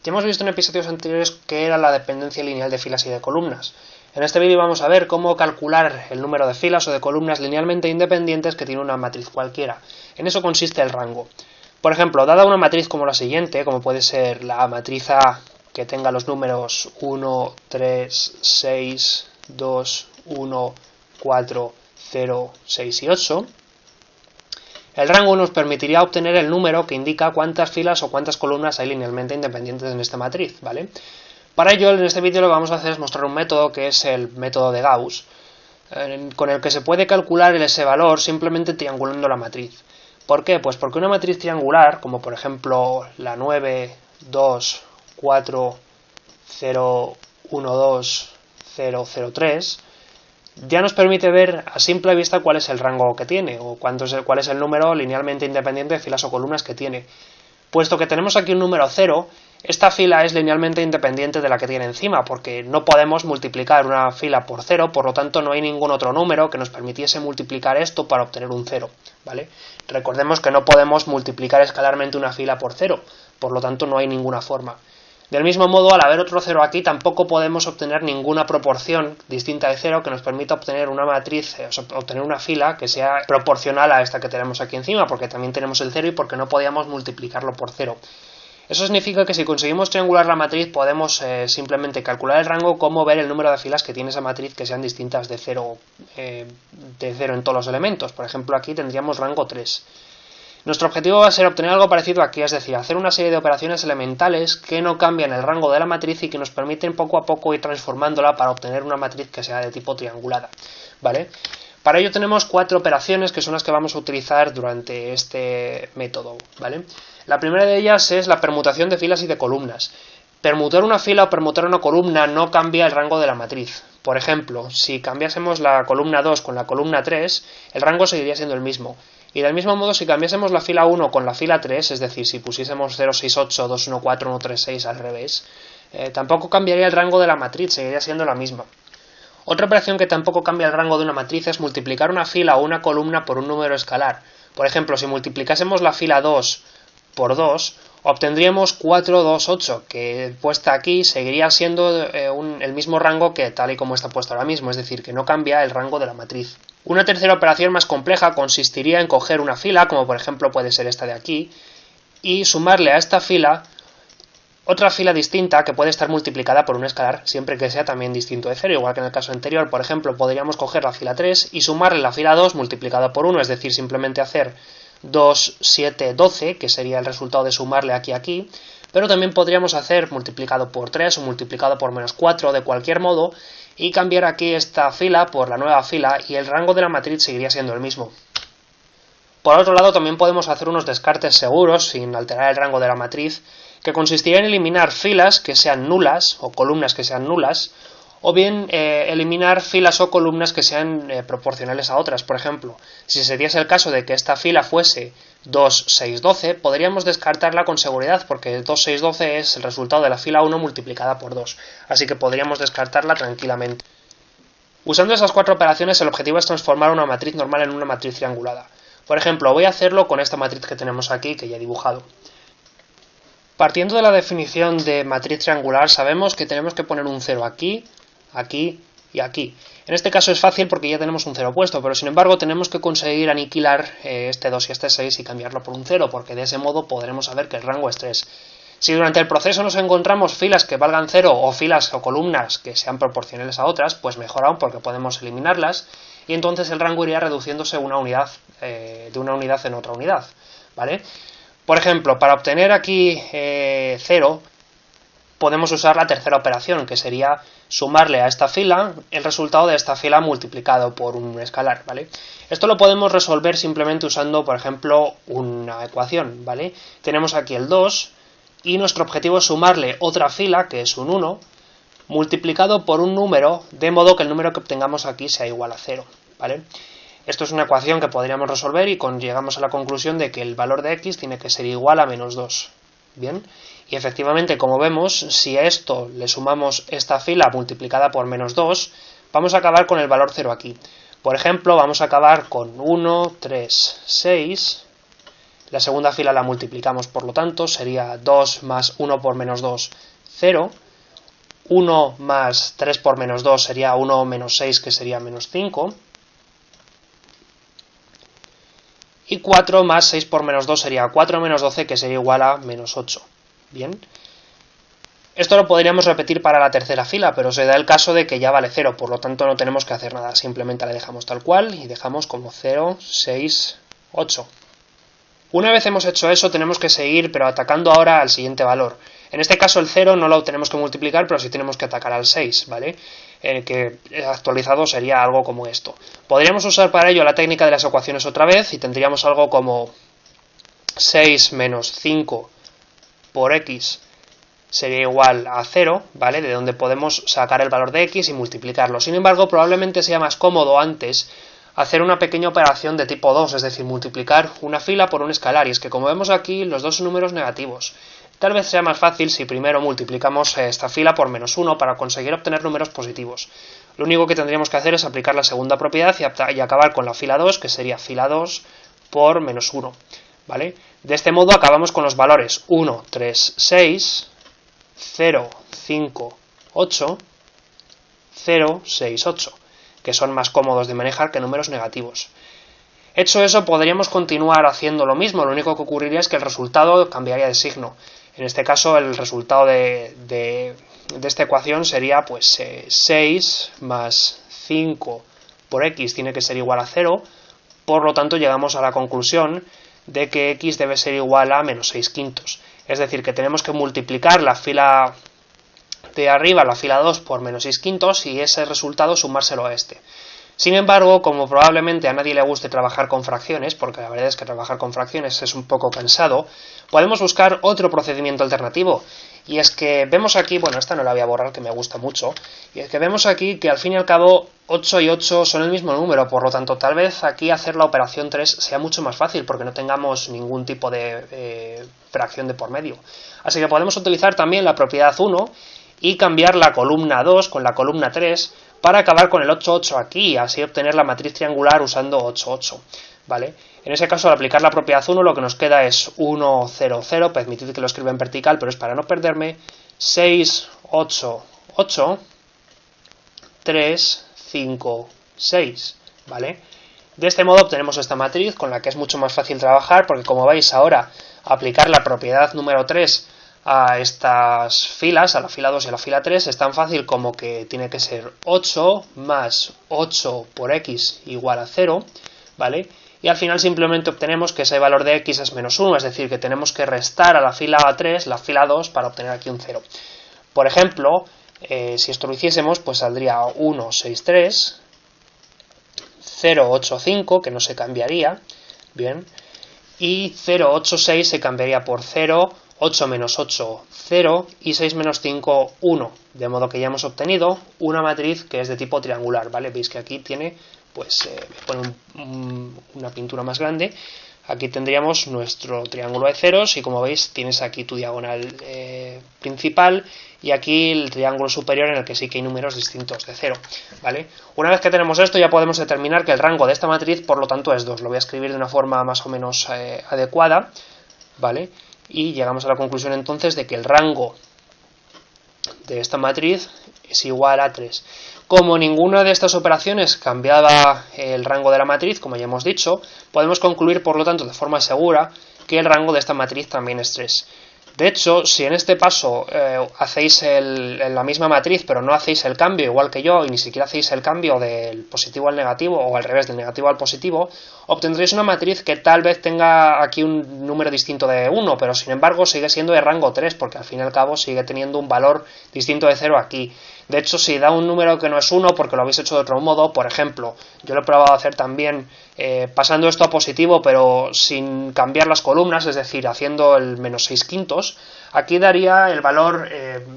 Ya hemos visto en episodios anteriores qué era la dependencia lineal de filas y de columnas. En este vídeo vamos a ver cómo calcular el número de filas o de columnas linealmente independientes que tiene una matriz cualquiera. En eso consiste el rango. Por ejemplo, dada una matriz como la siguiente, como puede ser la matriz A que tenga los números 1, 3, 6, 2, 1, 4, 0, 6 y 8, el rango nos permitiría obtener el número que indica cuántas filas o cuántas columnas hay linealmente independientes en esta matriz, ¿vale? Para ello, en este vídeo lo que vamos a hacer es mostrar un método que es el método de Gauss, con el que se puede calcular ese valor simplemente triangulando la matriz. ¿Por qué? Pues porque una matriz triangular, como por ejemplo la 9, 2, 4, 0, 1, 2, 0, 0, 3, ya nos permite ver a simple vista cuál es el rango que tiene, o cuál es el número linealmente independiente de filas o columnas que tiene. Puesto que tenemos aquí un número 0, esta fila es linealmente independiente de la que tiene encima, porque no podemos multiplicar una fila por 0, por lo tanto no hay ningún otro número que nos permitiese multiplicar esto para obtener un 0, ¿vale? Recordemos que no podemos multiplicar escalarmente una fila por 0, por lo tanto no hay ninguna forma. Del mismo modo, al haber otro 0 aquí, tampoco podemos obtener ninguna proporción distinta de 0 que nos permita obtener una matriz, o sea, obtener una fila que sea proporcional a esta que tenemos aquí encima, porque también tenemos el 0 y porque no podíamos multiplicarlo por 0. Eso significa que si conseguimos triangular la matriz podemos simplemente calcular el rango como ver el número de filas que tiene esa matriz que sean distintas de 0 en todos los elementos. Por ejemplo, aquí tendríamos rango 3. Nuestro objetivo va a ser obtener algo parecido aquí, es decir, hacer una serie de operaciones elementales que no cambian el rango de la matriz y que nos permiten poco a poco ir transformándola para obtener una matriz que sea de tipo triangulada, ¿vale? Para ello tenemos 4 operaciones que son las que vamos a utilizar durante este método, ¿vale? La primera de ellas es la permutación de filas y de columnas. Permutar una fila o permutar una columna no cambia el rango de la matriz. Por ejemplo, si cambiásemos la columna 2 con la columna 3, el rango seguiría siendo el mismo. Y del mismo modo, si cambiásemos la fila 1 con la fila 3, es decir, si pusiésemos 0, 6, 8, 2, 1, 4, 1, 3, 6 al revés, tampoco cambiaría el rango de la matriz, seguiría siendo la misma. Otra operación que tampoco cambia el rango de una matriz es multiplicar una fila o una columna por un número escalar. Por ejemplo, si multiplicásemos la fila 2 por 2, obtendríamos 4, 2, 8, que puesta aquí seguiría siendo el mismo rango que tal y como está puesto ahora mismo, es decir, que no cambia el rango de la matriz. Una tercera operación más compleja consistiría en coger una fila, como por ejemplo puede ser esta de aquí, y sumarle a esta fila otra fila distinta que puede estar multiplicada por un escalar siempre que sea también distinto de 0, igual que en el caso anterior. Por ejemplo, podríamos coger la fila 3 y sumarle la fila 2 multiplicada por 1, es decir, simplemente hacer 2, 7, 12, que sería el resultado de sumarle aquí a aquí, pero también podríamos hacer multiplicado por 3 o multiplicado por menos 4, de cualquier modo, y cambiar aquí esta fila por la nueva fila y el rango de la matriz seguiría siendo el mismo. Por otro lado, también podemos hacer unos descartes seguros, sin alterar el rango de la matriz, que consistiría en eliminar filas que sean nulas o columnas que sean nulas, o bien eliminar filas o columnas que sean proporcionales a otras. Por ejemplo, si se diese el caso de que esta fila fuese 2, 6, 12, podríamos descartarla con seguridad, porque 2, 6, 12 es el resultado de la fila 1 multiplicada por 2, así que podríamos descartarla tranquilamente. Usando esas 4 operaciones, el objetivo es transformar una matriz normal en una matriz triangulada. Por ejemplo, voy a hacerlo con esta matriz que tenemos aquí, que ya he dibujado. Partiendo de la definición de matriz triangular, sabemos que tenemos que poner un 0 aquí, aquí y aquí. En este caso es fácil porque ya tenemos un 0 puesto, pero sin embargo tenemos que conseguir aniquilar este 2 y este 6 y cambiarlo por un 0, porque de ese modo podremos saber que el rango es 3. Si durante el proceso nos encontramos filas que valgan 0 o filas o columnas que sean proporcionales a otras, pues mejor aún porque podemos eliminarlas y entonces el rango iría reduciéndose una unidad, de una unidad en otra unidad, ¿vale? Por ejemplo, para obtener aquí 0, podemos usar la tercera operación, que sería sumarle a esta fila el resultado de esta fila multiplicado por un escalar, ¿vale? Esto lo podemos resolver simplemente usando, por ejemplo, una ecuación, ¿vale? Tenemos aquí el 2 y nuestro objetivo es sumarle otra fila, que es un 1, multiplicado por un número, de modo que el número que obtengamos aquí sea igual a 0, ¿vale? Esto es una ecuación que podríamos resolver y llegamos a la conclusión de que el valor de x tiene que ser igual a menos 2. Bien, y efectivamente, como vemos, si a esto le sumamos esta fila multiplicada por menos 2, vamos a acabar con el valor 0 aquí. Por ejemplo, vamos a acabar con 1, 3, 6, La segunda fila la multiplicamos, por lo tanto, sería 2 más 1 por menos 2, 0. 1 más 3 por menos 2 sería 1 menos 6, que sería menos 5. Y 4 más 6 por menos 2 sería 4 menos 12, que sería igual a menos 8. Bien. Esto lo podríamos repetir para la tercera fila, pero se da el caso de que ya vale 0, por lo tanto no tenemos que hacer nada, simplemente la dejamos tal cual y dejamos como 0, 6, 8. Una vez hemos hecho eso, tenemos que seguir, pero atacando ahora al siguiente valor. En este caso el 0 no lo tenemos que multiplicar, pero sí tenemos que atacar al 6, ¿vale? Que actualizado sería algo como esto. Podríamos usar para ello la técnica de las ecuaciones otra vez y tendríamos algo como 6 menos 5 por x sería igual a 0, ¿vale? De donde podemos sacar el valor de x y multiplicarlo. Sin embargo, probablemente sea más cómodo antes hacer una pequeña operación de tipo 2, es decir, multiplicar una fila por un escalar, y es que como vemos aquí los dos son números negativos. Tal vez sea más fácil si primero multiplicamos esta fila por menos 1 para conseguir obtener números positivos. Lo único que tendríamos que hacer es aplicar la segunda propiedad y acabar con la fila 2, que sería fila 2 por menos 1, ¿vale? De este modo acabamos con los valores 1, 3, 6, 0, 5, 8, 0, 6, 8, que son más cómodos de manejar que números negativos. Hecho eso, podríamos continuar haciendo lo mismo, lo único que ocurriría es que el resultado cambiaría de signo. En este caso, el resultado de esta ecuación sería pues 6 más 5 por x tiene que ser igual a 0, por lo tanto llegamos a la conclusión de que x debe ser igual a menos 6 quintos. Es decir, que tenemos que multiplicar la fila de arriba, la fila 2, por menos 6 quintos y ese resultado sumárselo a este. Sin embargo, como probablemente a nadie le guste trabajar con fracciones, porque la verdad es que trabajar con fracciones es un poco cansado, podemos buscar otro procedimiento alternativo. Y es que vemos aquí, bueno, esta no la voy a borrar, que me gusta mucho, y es que vemos aquí que al fin y al cabo 8 y 8 son el mismo número, por lo tanto tal vez aquí hacer la operación 3 sea mucho más fácil, porque no tengamos ningún tipo de fracción de por medio. Así que podemos utilizar también la propiedad 1 y cambiar la columna 2 con la columna 3, para acabar con el 8, 8 aquí y así obtener la matriz triangular usando 8, 8, ¿vale? En ese caso, al aplicar la propiedad 1, lo que nos queda es 1, 0, 0, permitid que lo escriba en vertical, pero es para no perderme, 6, 8, 8, 3, 5, 6, ¿vale? De este modo obtenemos esta matriz con la que es mucho más fácil trabajar, porque como veis ahora, aplicar la propiedad número 3 a estas filas, a la fila 2 y a la fila 3, es tan fácil como que tiene que ser 8 más 8 por x igual a 0, ¿vale? Y al final simplemente obtenemos que ese valor de x es menos 1, es decir, que tenemos que restar a la fila 3 la fila 2 para obtener aquí un 0. Por ejemplo, si esto lo hiciésemos, pues saldría 1, 6, 3, 0, 8, 5, que no se cambiaría, bien, y 0, 8, 6 se cambiaría por 0, 8 menos 8, 0 y 6 menos 5, 1. De modo que ya hemos obtenido una matriz que es de tipo triangular, ¿vale? Veis que aquí tiene, pues, voy a poner una pintura más grande. Aquí tendríamos nuestro triángulo de ceros y como veis tienes aquí tu diagonal principal y aquí el triángulo superior en el que sí que hay números distintos de 0, ¿vale? Una vez que tenemos esto ya podemos determinar que el rango de esta matriz por lo tanto es 2. Lo voy a escribir de una forma más o menos adecuada, ¿vale? Y llegamos a la conclusión entonces de que el rango de esta matriz es igual a 3. Como ninguna de estas operaciones cambiaba el rango de la matriz, como ya hemos dicho, podemos concluir por lo tanto de forma segura que el rango de esta matriz también es 3. De hecho, si en este paso hacéis la misma matriz pero no hacéis el cambio igual que yo y ni siquiera hacéis el cambio del positivo al negativo o al revés del negativo al positivo, obtendréis una matriz que tal vez tenga aquí un número distinto de 1, pero sin embargo sigue siendo de rango 3 porque al fin y al cabo sigue teniendo un valor distinto de 0 aquí. De hecho, si da un número que no es 1 porque lo habéis hecho de otro modo, por ejemplo, yo lo he probado a hacer también pasando esto a positivo pero sin cambiar las columnas, es decir, haciendo el menos 6 quintos, aquí daría el valor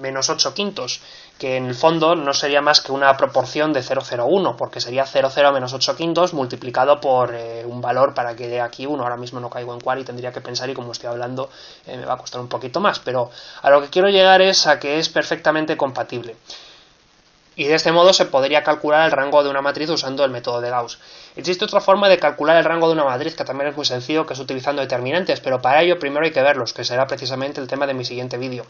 menos 8 quintos, que en el fondo no sería más que una proporción de 0,01, porque sería 0,0 menos 8 quintos multiplicado por un valor para que dé aquí 1. Ahora mismo no caigo en cuál y tendría que pensar y como estoy hablando me va a costar un poquito más, pero a lo que quiero llegar es a que es perfectamente compatible. y de este modo se podría calcular el rango de una matriz usando el método de Gauss. Existe otra forma de calcular el rango de una matriz que también es muy sencillo, que es utilizando determinantes, pero para ello primero hay que verlos, que será precisamente el tema de mi siguiente vídeo.